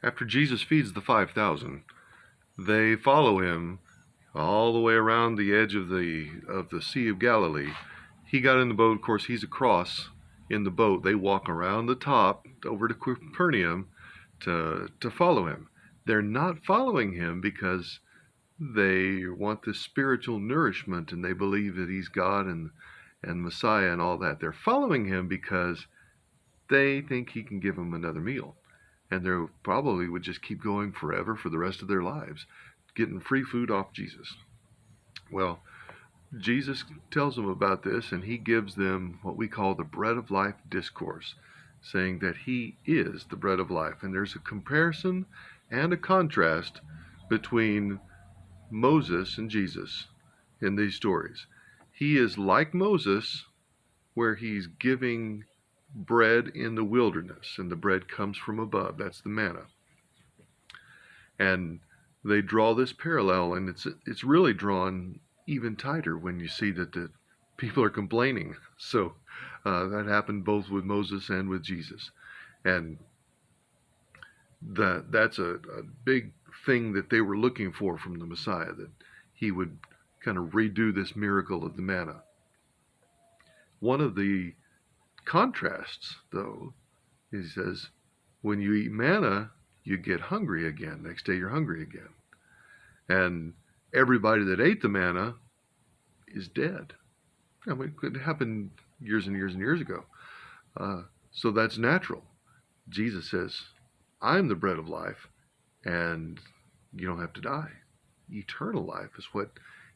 After Jesus feeds the 5,000, they follow him all the way around the edge of the Sea of Galilee. He got in the boat. Of course, he's across in the boat. They walk around the top over to Capernaum to follow him. They're not following him because they want this spiritual nourishment and they believe that he's God and Messiah and all that. They're following him because they think he can give them another meal. And they probably would just keep going forever for the rest of their lives, getting free food off Jesus. Well, Jesus tells them about this, and he gives them what we call the bread of life discourse, saying that he is the bread of life. And there's a comparison and a contrast between Moses and Jesus in these stories. He is like Moses, where he's giving bread in the wilderness, and the bread comes from above. That's the manna. And they draw this parallel, and it's really drawn even tighter when you see that the people are complaining. So that happened both with Moses and with Jesus. And that's a big thing that they were looking for from the Messiah, that he would kind of redo this miracle of the manna. One of the contrasts, though, he says, when you eat manna, you get hungry again. Next day you're hungry again. And everybody that ate the manna is dead. I mean, it could happen years and years and years ago. So that's natural. Jesus says, I'm the bread of life, and you don't have to die. Eternal life is what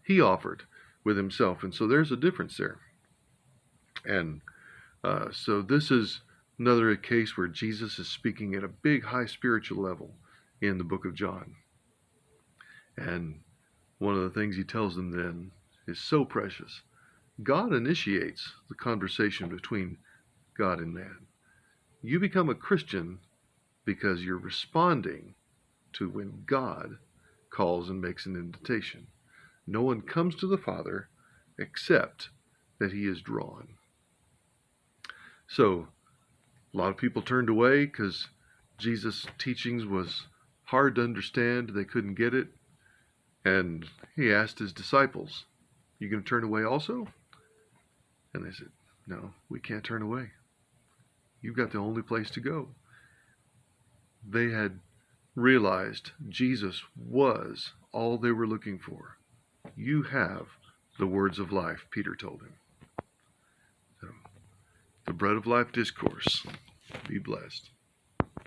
he offered with himself. And so there's a difference there. And so this is another case where Jesus is speaking at a big, high spiritual level in the book of John. And one of the things he tells them then is so precious. God initiates the conversation between God and man. You become a Christian because you're responding to when God calls and makes an invitation. No one comes to the Father except that he is drawn. So, a lot of people turned away because Jesus' teachings was hard to understand. They couldn't get it. And he asked his disciples, you going to turn away also? And they said, no, we can't turn away. You've got the only place to go. They had realized Jesus was all they were looking for. You have the words of life, Peter told him. So, the Bread of Life Discourse. Be blessed.